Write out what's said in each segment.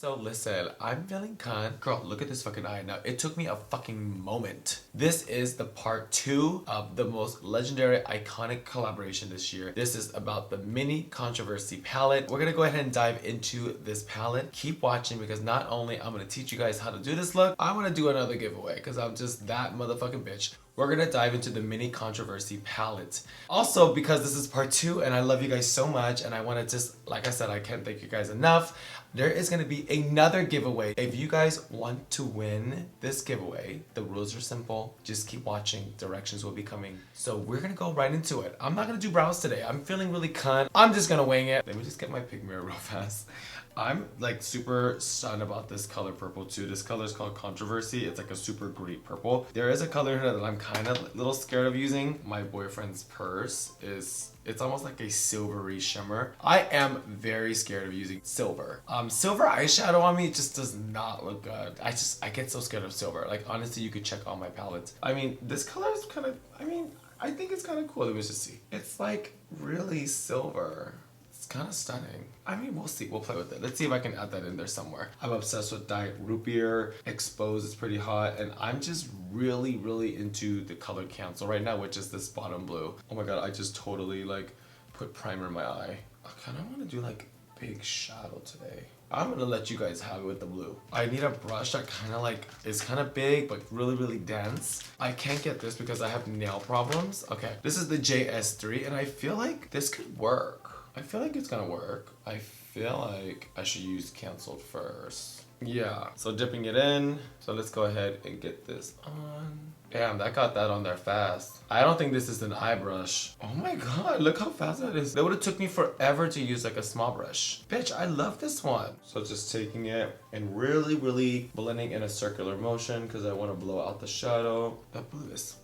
So listen, I'm feeling kind. Girl, look at this fucking eye. Now, it took me a fucking moment. This is the part 2 of the most legendary, iconic collaboration this year. This is about the mini controversy palette. We're gonna go ahead and dive into this palette. Keep watching because not only I'm gonna teach you guys how to do this look, I wanna do another giveaway because I'm just that motherfucking bitch. We're gonna dive into the mini controversy palette. Also, because this is part 2 and I love you guys so much and I wanna just, like I said, I can't thank you guys enough. There is gonna be another giveaway. If you guys want to win this giveaway, the rules are simple. Just keep watching, directions will be coming. So we're gonna go right into it. I'm not gonna do brows today. I'm feeling really cunt. I'm just gonna wing it. Let me just get my pig mirror real fast. I'm like super stunned about this color purple too. This color is called Controversy. It's like a super great purple. There is a color here that I'm kind of a little scared of using. My boyfriend's purse it's almost like a silvery shimmer. I am very scared of using silver. Silver eyeshadow on me just does not look good. I get so scared of silver. Like honestly, you could check all my palettes. I mean, this color is kind of, I think it's kind of cool. Let me just see. It's like really silver. It's kind of stunning. I mean, we'll see. We'll play with it. Let's see if I can add that in there somewhere. I'm obsessed with Diet Root Beer. Exposed is pretty hot. And I'm just really, really into the color Cancel right now, which is this bottom blue. Oh my god, I just totally like put primer in my eye. I kind of want to do like big shadow today. I'm gonna let you guys have it with the blue. I need a brush that kind of like is kind of big but really, really dense. I can't get this because I have nail problems. Okay, this is the JS3 and I feel like this could work. I feel like it's gonna work. I feel like I should use Canceled first. Yeah, so dipping it in. So let's go ahead and get this on. Damn, that got that on there fast. I don't think this is an eye brush. Oh my god, look how fast that is. That would have took me forever to use like a small brush. Bitch, I love this one. So just taking it and really, really blending in a circular motion because I want to blow out the shadow. That blue is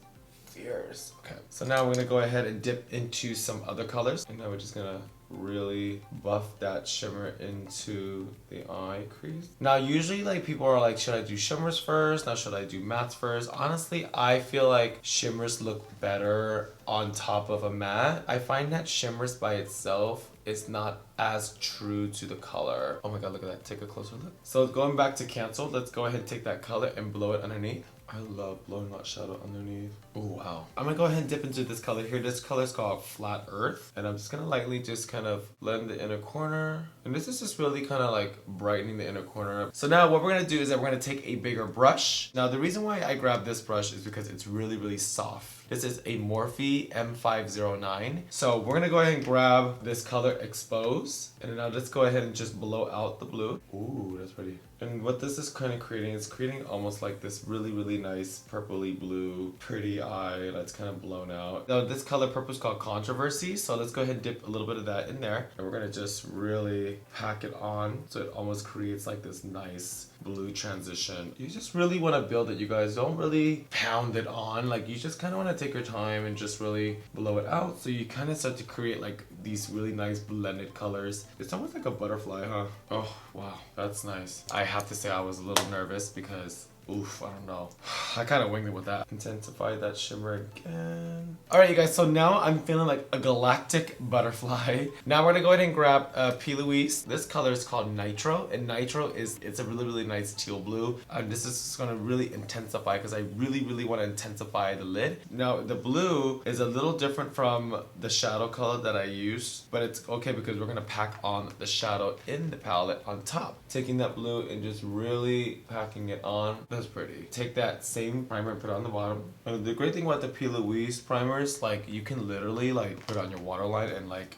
fierce. Okay, so now we're gonna go ahead and dip into some other colors. And now we're just gonna really buff that shimmer into the eye crease. Now usually like people are like, should I do shimmers first? Now should I do mattes first? Honestly, I feel like shimmers look better on top of a matte. I find that shimmers by itself is not as true to the color. Oh my god, look at that. Take a closer look. So going back to Cancel, let's go ahead and take that color and blow it underneath. I love blowing out shadow underneath. Oh wow. I'm gonna go ahead and dip into this color here. This color is called Flat Earth. And I'm just gonna lightly just kind of blend the inner corner. And this is just really kind of like brightening the inner corner up. So now what we're gonna do is that we're gonna take a bigger brush. Now the reason why I grabbed this brush is because it's really, really soft. This is a Morphe M509. So we're gonna go ahead and grab this color Expose. And now let's go ahead and just blow out the blue. Ooh, that's pretty. And what this is kind of creating, it's creating almost like this really, really nice purpley blue, pretty eye that's kind of blown out. Now this color purple is called Controversy. So let's go ahead and dip a little bit of that in there. And we're gonna just really pack it on. So it almost creates like this nice blue transition. You just really want to build it, you guys. Don't really pound it on. Like you just kind of want to take your time and just really blow it out. So you kind of start to create like these really nice blended colors. It's almost like a butterfly, huh? Oh, wow. That's nice. I have to say I was a little nervous because oof, I don't know. I kind of winged it with that. Intensify that shimmer again. All right, you guys, so now I'm feeling like a galactic butterfly. Now we're gonna go ahead and grab P. Louise. This color is called Nitro, and Nitro it's a really, really nice teal blue. And this is just gonna really intensify because I really, really want to intensify the lid. Now, the blue is a little different from the shadow color that I used, but it's okay because we're gonna pack on the shadow in the palette on top. Taking that blue and just really packing it on. That's pretty. Take that same primer and put it on the bottom. And the great thing about the P. Louise primers, like you can literally like put it on your waterline and like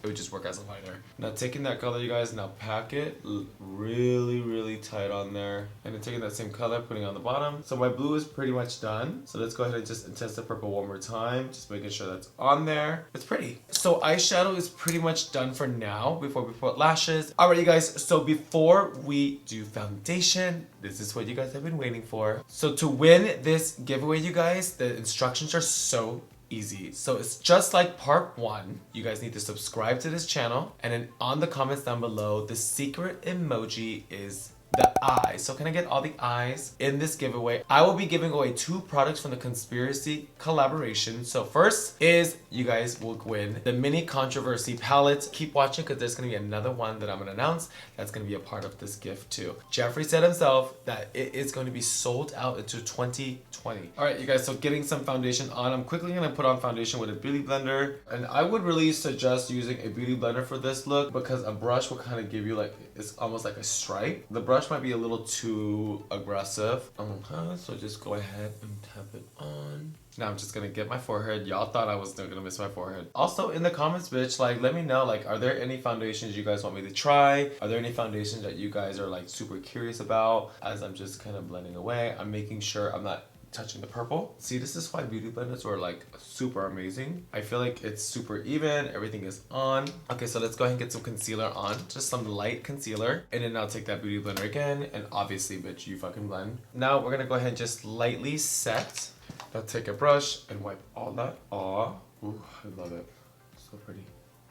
it would just work as a liner. Now taking that color, you guys, now pack it really, really tight on there. And then taking that same color, putting it on the bottom. So my blue is pretty much done. So let's go ahead and just intensify purple one more time. Just making sure that's on there. It's pretty. So eyeshadow is pretty much done for now before we put lashes. All right, you guys. So before we do foundation, this is what you guys have been waiting for. So to win this giveaway, you guys, the instructions are so easy. So it's just like part 1. You guys need to subscribe to this channel, and then on the comments down below, the secret emoji is the eyes. So can I get all the eyes in this giveaway? I will be giving away 2 products from the Conspiracy collaboration. So first is you guys will win the mini controversy palette. Keep watching because there's going to be another one that I'm going to announce that's going to be a part of this gift too. Jeffree said himself that it is going to be sold out into 2020. All right, you guys, so getting some foundation on. I'm quickly going to put on foundation with a beauty blender. And I would really suggest using a beauty blender for this look because a brush will kind of give you like, it's almost like a stripe. The brush might be a little too aggressive. Okay, so just go ahead and tap it on. Now I'm just gonna get my forehead. Y'all thought I was gonna miss my forehead. Also in the comments, bitch, like let me know, like are there any foundations you guys want me to try? Are there any foundations that you guys are like super curious about? As I'm just kind of blending away, I'm making sure I'm not touching the purple. See, this is why beauty blenders are like super amazing. I feel like it's super even, everything is on. Okay, so let's go ahead and get some concealer on, just some light concealer. And then I'll take that beauty blender again, and obviously, bitch, you fucking blend. Now we're gonna go ahead and just lightly set. Now take a brush and wipe all that off. Ooh, I love it, so pretty.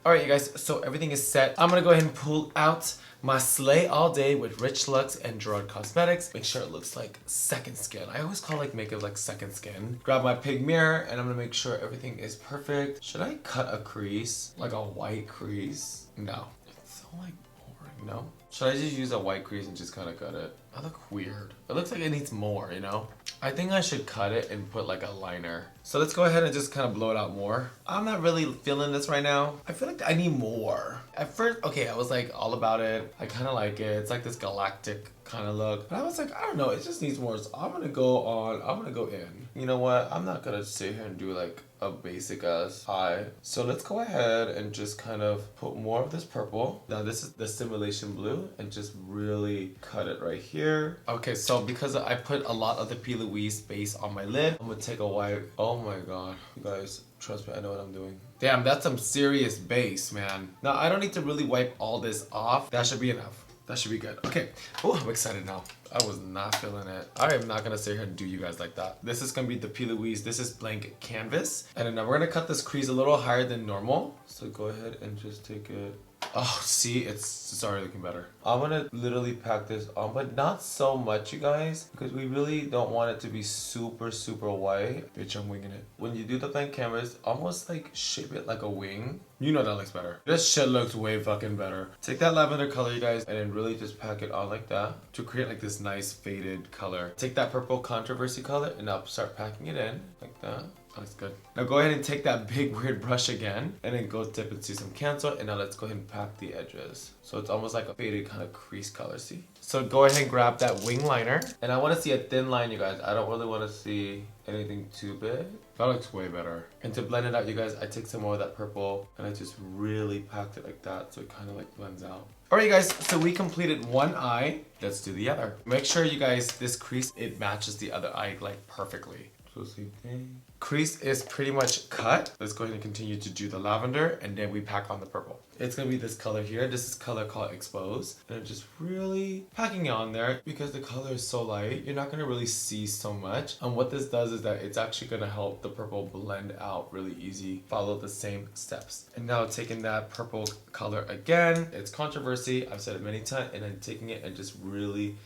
All right, you guys, so everything is set. I'm gonna go ahead and pull out my Slay All Day with Rich Lux and Jeffree Cosmetics. Make sure it looks like second skin. I always call like makeup like second skin. Grab my pig mirror and I'm gonna make sure everything is perfect. Should I cut a crease? Like a white crease? No. It's so like boring, no? Should I just use a white crease and just kind of cut it? I look weird. It looks like it needs more, you know? I think I should cut it and put like a liner. So let's go ahead and just kind of blow it out more. I'm not really feeling this right now. I feel like I need more. At first, okay, I was like all about it. I kind of like it. It's like this galactic kind of look. But I was like, I don't know, it just needs more. So I'm gonna go in. You know what? I'm not gonna sit here and do like a basic ass eye. So let's go ahead and just kind of put more of this purple. Now this is the Simulation Blue and just really cut it right here. Okay, so because I put a lot of the P. Louise base on my lid, I'm gonna take a white. Oh my god, you guys, trust me, I know what I'm doing. Damn, that's some serious base, man. Now I don't need to really wipe all this off. That should be enough. That should be good. Okay. Oh, I'm excited now. I was not feeling it. I am not gonna sit here and do you guys like that. This is gonna be the P. Louise. This is blank canvas. And then now we're gonna cut this crease a little higher than normal. So go ahead and just take it. Oh, see, it's already looking better. I'm gonna literally pack this on, but not so much, you guys, because we really don't want it to be super, super white. Bitch, I'm winging it. When you do the blank canvas, almost like shape it like a wing. You know that looks better. This shit looks way fucking better. Take that lavender color, you guys, and then really just pack it on like that to create like this nice faded color. Take that purple controversy color and I'll start packing it in like that. Looks good. Now go ahead and take that big weird brush again and then go dip into some cancel, and now let's go ahead and pack the edges. So it's almost like a faded kind of crease color, see? So go ahead and grab that wing liner, and I want to see a thin line, you guys. I don't really want to see anything too big. That looks way better. And to blend it out, you guys, I take some more of that purple and I just really packed it like that so it kind of like blends out. Alright, you guys, so we completed one eye. Let's do the other. Make sure, you guys, this crease, it matches the other eye like perfectly. So same thing. Crease is pretty much cut. Let's go ahead and continue to do the lavender, and then we pack on the purple. It's gonna be this color here. This is color called Expose. And I'm just really packing it on there because the color is so light. You're not gonna really see so much. And what this does is that it's actually gonna help the purple blend out really easy. Follow the same steps. And now taking that purple color again, it's controversy. I've said it many times, and then taking it and just really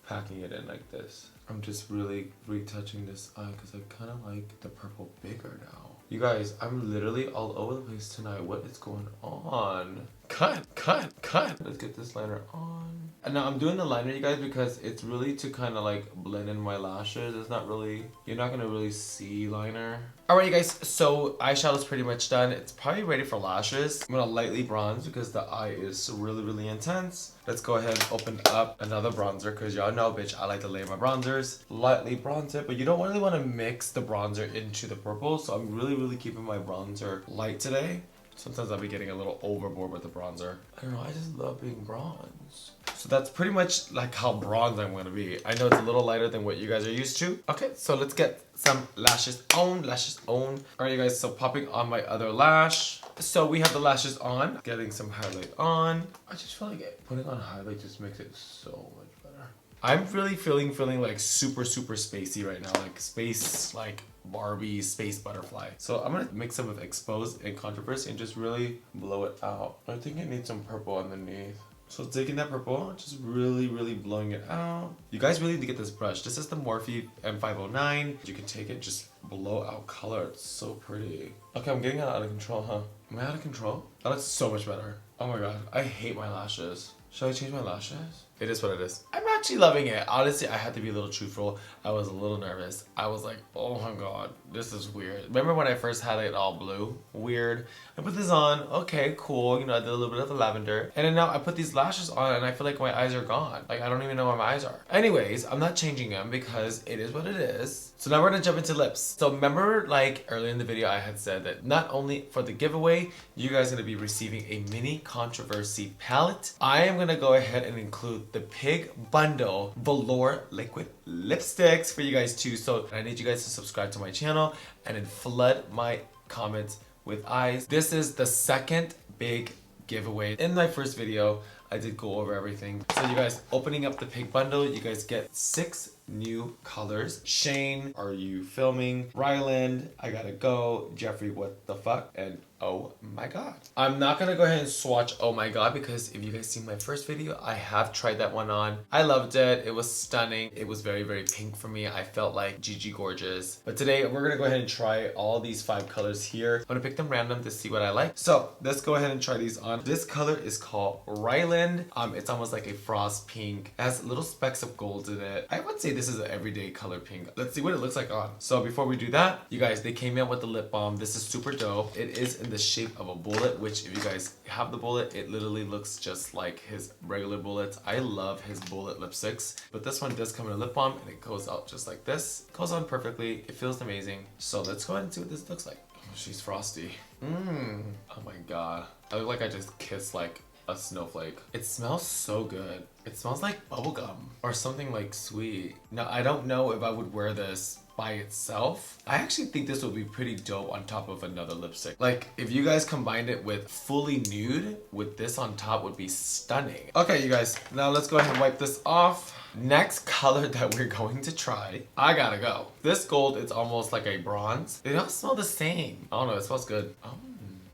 packing it in like this. I'm just really retouching this eye because I kind of like the purple bigger now. You guys, I'm literally all over the place tonight. What is going on? Cut. Let's get this liner on. And now I'm doing the liner, you guys, because it's really to kind of like blend in my lashes. It's not really, you're not going to really see liner. Alright, you guys, so eyeshadow's pretty much done. It's probably ready for lashes. I'm going to lightly bronze because the eye is really, really intense. Let's go ahead and open up another bronzer because y'all know, bitch, I like to lay my bronzers. Lightly bronze it, but you don't really want to mix the bronzer into the purple. So I'm really keeping my bronzer light today. Sometimes I'll be getting a little overboard with the bronzer. I don't know, I just love being bronze. So that's pretty much like how bronze I'm gonna be. I know it's a little lighter than what you guys are used to. Okay, so let's get some lashes on. Alright, you guys, so popping on my other lash. So we have the lashes on, getting some highlight on. I just feel like putting on highlight just makes it so much better. I'm really feeling like super spacey right now, like space, like Barbie space butterfly. So I'm gonna mix some of Exposed and Controversy and just really blow it out. I think it needs some purple underneath. So taking that purple, just really blowing it out. You guys really need to get this brush. This is the Morphe M509. You can take it, just blow out color. It's so pretty. Okay, I'm getting out of control, huh? Am I out of control? That looks so much better. Oh my god, I hate my lashes. Should I change my lashes? It is what it is. I'm actually loving it. Honestly, I had to be a little truthful. I was a little nervous. I was like, oh my god, this is weird. Remember when I first had it all blue? Weird. I put this on. Okay, cool. You know, I did a little bit of the lavender. And then now I put these lashes on and I feel like my eyes are gone. Like, I don't even know where my eyes are. Anyways, I'm not changing them because it is what it is. So now we're gonna jump into lips. So remember, like earlier in the video, I had said that not only for the giveaway, you guys are gonna be receiving a mini controversy palette. I am gonna go ahead and include the Pig Bundle Velour liquid lipsticks for you guys too. So I need you guys to subscribe to my channel and then flood my comments with eyes. This is the second big giveaway. In my first video, I did go over everything. So you guys, opening up the Pig Bundle, you guys get 6 new colors. Shane, Are You Filming? Ryland, I Gotta Go, Jeffree, What the Fuck, and Oh My God. I'm not gonna go ahead and swatch Oh My God because if you guys seen my first video, I have tried that one on. I loved it. It was stunning. It was very pink for me. I felt like Gigi Gorgeous. But today we're gonna go ahead and try all these 5 colors here. I'm gonna pick them random to see what I like. So let's go ahead and try these on. This color is called Ryland. It's almost like a frost pink. It has little specks of gold in it. I would say this is an everyday color pink. Let's see what it looks like on. So before we do that, you guys, they came in with the lip balm. This is super dope. It is in the shape of a bullet, which if you guys have the bullet, it literally looks just like his regular bullets. I love his bullet lipsticks, but this one does come in a lip balm and it goes out just like this. It goes on perfectly. It feels amazing. So let's go ahead and see what this looks like. Oh, she's frosty. Oh my god. I look like I just kissed like a snowflake. It smells so good. It smells like bubblegum or something like sweet. Now, I don't know if I would wear this by itself. I actually think this would be pretty dope on top of another lipstick. Like, if you guys combined it with fully nude, with this on top would be stunning. Okay, you guys, now let's go ahead and wipe this off. Next color that we're going to try, I Gotta Go. This gold, it's almost like a bronze. They don't smell the same. I don't know, it smells good. Oh.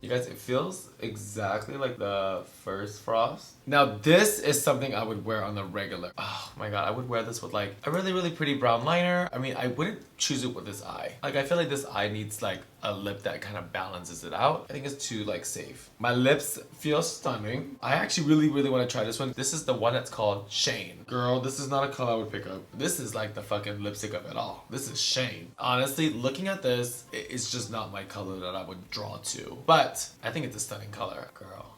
You guys, it feels exactly like the first frost. Now this is something I would wear on the regular. Oh my god, I would wear this with like a really pretty brown liner. I mean, I wouldn't choose it with this eye. Like, I feel like this eye needs like a lip that kind of balances it out. I think it's too like safe. My lips feel stunning. I actually really want to try this one. This is the one that's called Shane. Girl, this is not a color I would pick up. This is like the fucking lipstick of it all. This is Shane. Honestly, looking at this, it's just not my color that I would draw to. But I think it's a stunning color, girl.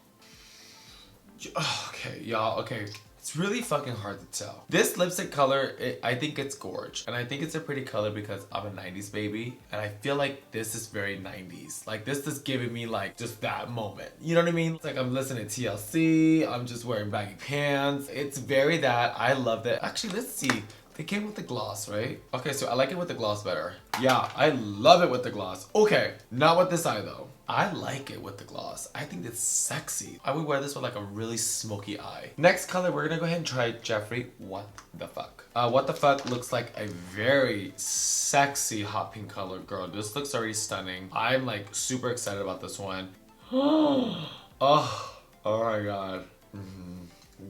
Okay, y'all, okay. It's really fucking hard to tell. This lipstick color, I think it's gorge. And I think it's a pretty color because I'm a 90s baby. And I feel like this is very 90s. Like, this is giving me like just that moment. You know what I mean? It's like I'm listening to TLC. I'm just wearing baggy pants. It's very that. I love it. Actually, let's see. They came with the gloss, right? Okay, so I like it with the gloss better. Yeah, I love it with the gloss. Okay, not with this eye though. I like it with the gloss. I think it's sexy. I would wear this with like a really smoky eye. Next color, we're gonna go ahead and try Jeffree, What the Fuck. What the Fuck looks like a very sexy hot pink color. Girl, this looks already stunning. I'm like super excited about this one. Oh my god.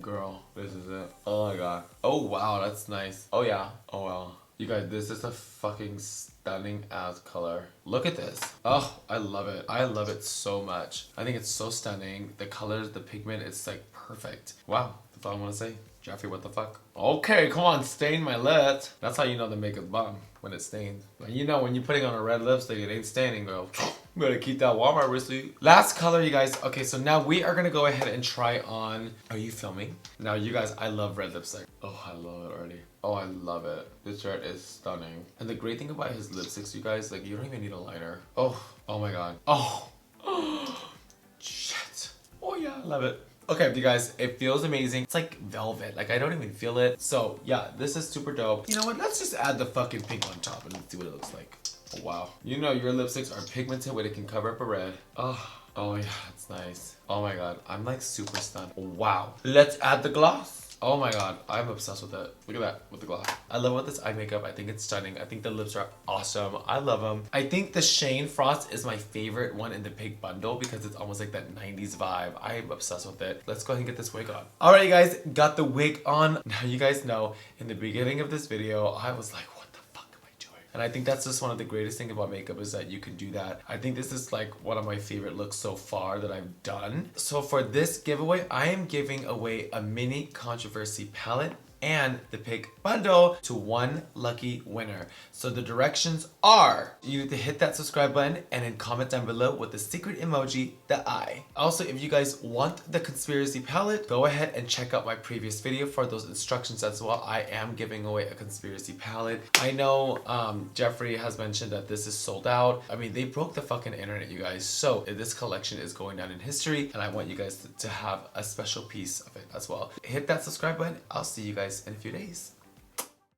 Girl, this is it. Oh my god. Oh wow, that's nice. Oh yeah. Oh wow. You guys, this is a fucking stunning ass color. Look at this. Oh, I love it. I love it so much. I think it's so stunning. The colors, the pigment, it's like perfect. Wow, that's all I want to say. Jeffree, what the fuck? Okay, come on, stain my lips. That's how you know the makeup's bomb, when it stains. But you know, when you're putting on a red lipstick, it ain't staining, girl. Better keep that Walmart receipt. Last color, you guys. Okay, so now we are gonna go ahead and try on. Are you filming? Now, you guys, I love red lipstick. Oh, I love it already. Oh, I love it. This shirt is stunning. And the great thing about his lipsticks, you guys, like, you don't even need a liner. Oh my god. Oh, shit. Oh yeah, I love it. Okay, you guys, it feels amazing. It's like velvet. Like, I don't even feel it. So yeah, this is super dope. You know what? Let's just add the fucking pink on top and let's see what it looks like. Oh, wow. You know your lipsticks are pigmented where they can cover up a red. Oh yeah, it's nice. Oh my god, I'm like super stunned. Wow. Let's add the gloss. Oh my god, I'm obsessed with it. Look at that, with the gloss. I love with this eye makeup. I think it's stunning. I think the lips are awesome. I love them. I think the Shane Frost is my favorite one in the pink bundle because it's almost like that 90s vibe. I am obsessed with it. Let's go ahead and get this wig on. Alright, you guys, got the wig on. Now you guys know, in the beginning of this video, I was like, what the fuck am I doing? And I think that's just one of the greatest things about makeup is that you can do that. I think this is like one of my favorite looks so far that I've done. So for this giveaway, I am giving away a mini controversy palette and the pink bundle to one lucky winner. So the directions are, you need to hit that subscribe button and then comment down below with the secret emoji, the eye. Also, if you guys want the conspiracy palette, go ahead and check out my previous video for those instructions as well. I am giving away a conspiracy palette. I know Jeffree has mentioned that this is sold out. I mean, they broke the fucking internet, you guys. So this collection is going down in history and I want you guys to have a special piece of it as well. Hit that subscribe button. I'll see you guys in a few days.